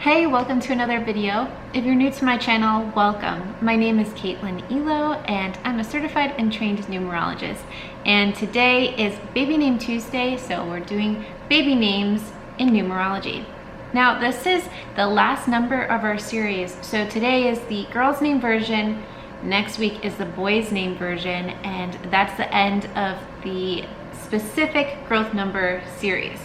Hey, welcome to another video. If you're new to my channel, welcome. My name is Caitlin Elo and I'm a certified and trained numerologist. And today is Baby Name Tuesday, so we're doing baby names in numerology. Now, this is the last number of our series. So today is the girl's name version, next week is the boy's name version, and that's the end of the specific growth number series.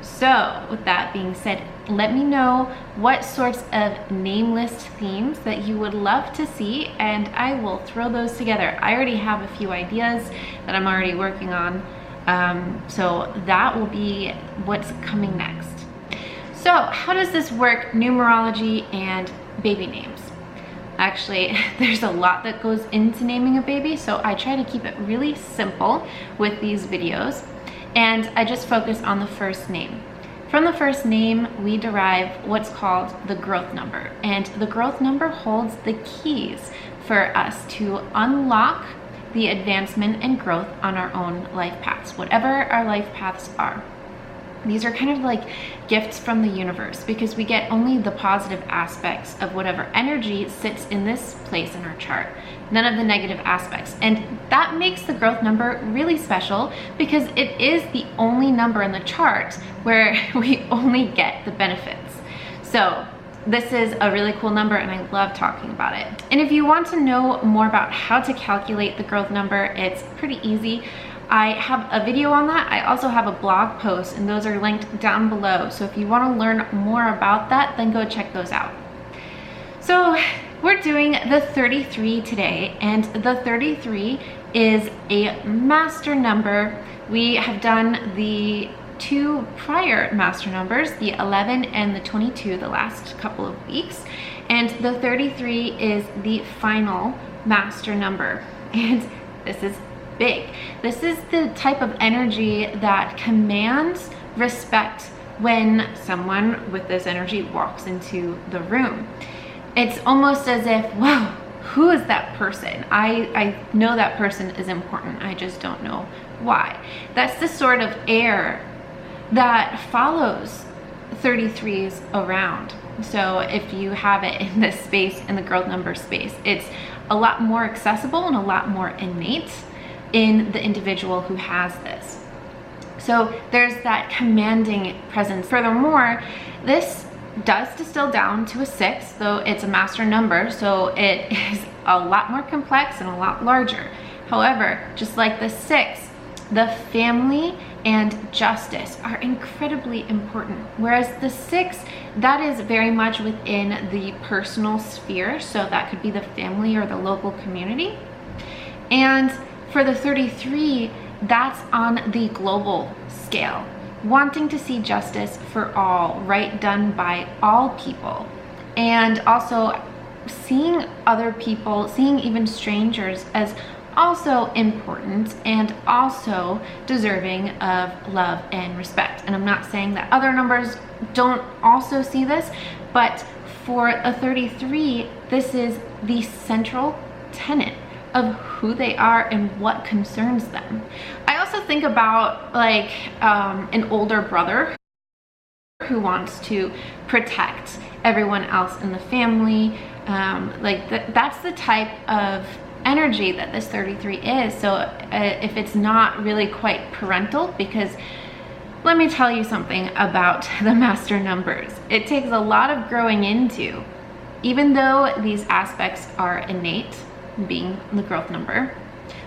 So with that being said, let me know what sorts of name list themes that you would love to see, and I will throw those together. I already have a few ideas that I'm already working on, so that will be what's coming next. So how does this work, numerology and baby names? Actually, there's a lot that goes into naming a baby, so I try to keep it really simple with these videos, and I just focus on the first name. From the first name, we derive what's called the growth number, and the growth number holds the keys for us to unlock the advancement and growth on our own life paths, whatever our life paths are. These are kind of like gifts from the universe because we get only the positive aspects of whatever energy sits in this place in our chart, none of the negative aspects. And that makes the growth number really special because it is the only number in the chart where we only get the benefits. So this is a really cool number and I love talking about it. And if you want to know more about how to calculate the growth number, it's pretty easy. I have a video on that. I also have a blog post and those are linked down below. So if you want to learn more about that, then go check those out. So we're doing the 33 today, and the 33 is a master number. We have done the two prior master numbers, the 11 and the 22, the last couple of weeks. And the 33 is the final master number. And this is big. This is the type of energy that commands respect when someone with this energy walks into the room. It's almost as if, whoa, who is that person? I know that person is important. I just don't know why. That's the sort of air that follows 33s around. So if you have it in this space, in the growth number space, it's a lot more accessible and a lot more innate in the individual who has this. So there's that commanding presence. Furthermore, this does distill down to a 6, though it's a master number, so it is a lot more complex and a lot larger. However, just like the 6, the family and justice are incredibly important. Whereas the 6, that is very much within the personal sphere, so that could be the family or the local community. And for the 33, that's on the global scale, wanting to see justice for all, right done by all people, and also seeing other people, seeing even strangers as also important and also deserving of love and respect. And I'm not saying that other numbers don't also see this, but for a 33, this is the central tenet of who they are and what concerns them. I also think about like an older brother who wants to protect everyone else in the family. That's the type of energy that this 33 is. So if it's not really quite parental, because let me tell you something about the master numbers. It takes a lot of growing into, even though these aspects are innate, being the growth number,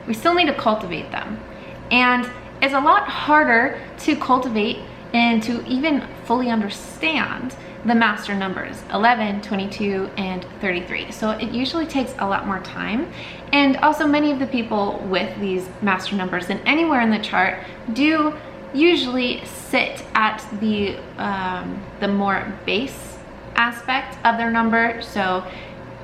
we still need to cultivate them. And it's a lot harder to cultivate and to even fully understand the master numbers, 11, 22, and 33. So it usually takes a lot more time. And also many of the people with these master numbers and anywhere in the chart do usually sit at the more base aspect of their number. So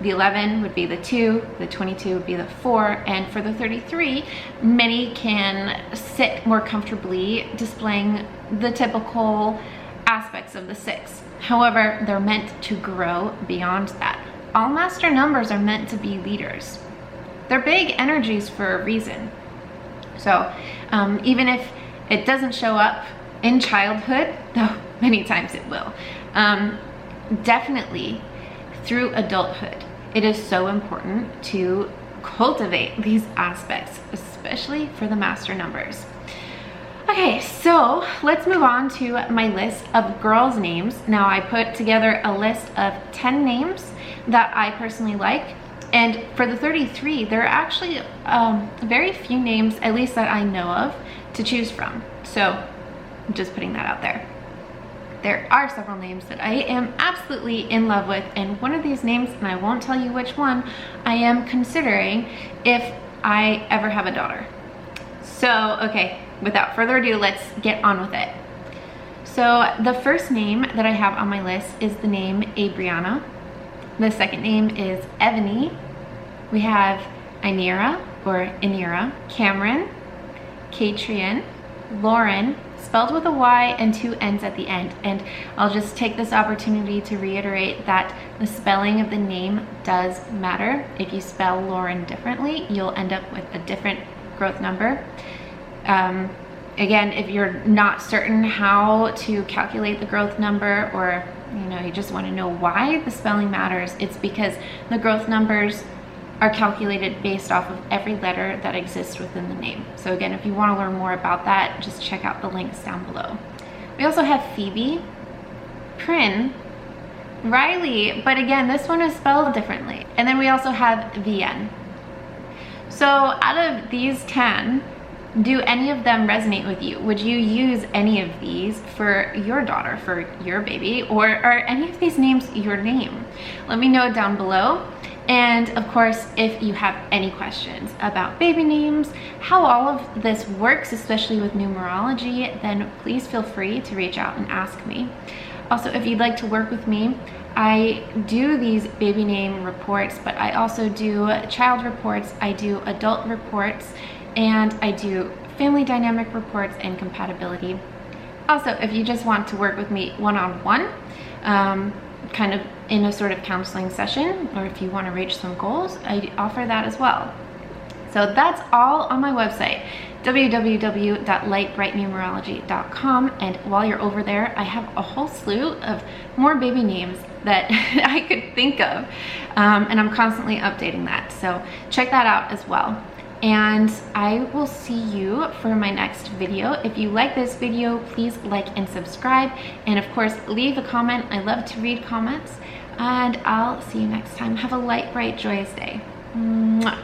the 11 would be the 2, the 22 would be the 4, and for the 33, many can sit more comfortably displaying the typical aspects of the 6. However, they're meant to grow beyond that. All master numbers are meant to be leaders. They're big energies for a reason. So even if it doesn't show up in childhood, though many times it will, definitely through adulthood, it is so important to cultivate these aspects, especially for the master numbers. Okay, so let's move on to my list of girls' names. Now, I put together a list of 10 names that I personally like. And for the 33, there are actually very few names, at least that I know of, to choose from. So I'm just putting that out there. There are several names that I am absolutely in love with, and one of these names, and I won't tell you which one, I am considering if I ever have a daughter. So, okay, without further ado, let's get on with it. So the first name that I have on my list is the name Abriana. The second name is Ebony. We have Inira or Inira, Cameron, Catrian, Lauren, spelled with a Y and 2 N's at the end. And I'll just take this opportunity to reiterate that the spelling of the name does matter. If you spell Lauren differently, you'll end up with a different growth number. Again, if you're not certain how to calculate the growth number, or you just want to know why the spelling matters, it's because the growth numbers are calculated based off of every letter that exists within the name. So again, if you want to learn more about that, just check out the links down below. We also have Phoebe, Prin, Riley, but again, this one is spelled differently. And then we also have Vienne. So out of these 10, do any of them resonate with you? Would you use any of these for your daughter, for your baby, or are any of these names your name? Let me know down below. And of course, if you have any questions about baby names, how all of this works, especially with numerology, then please feel free to reach out and ask me. Also, if you'd like to work with me, I do these baby name reports, but I also do child reports, I do adult reports, and I do family dynamic reports and compatibility. Also, if you just want to work with me one-on-one, kind of in a sort of counseling session, or if you want to reach some goals, I offer that as well. So that's all on my website, www.lightbrightnumerology.com. And while you're over there, I have a whole slew of more baby names that I could think of, and I'm constantly updating that. So check that out as well. And I will see you for my next video. If you like this video, please like and subscribe. And of course, leave a comment. I love to read comments. And I'll see you next time. Have a light, bright, joyous day. Mwah.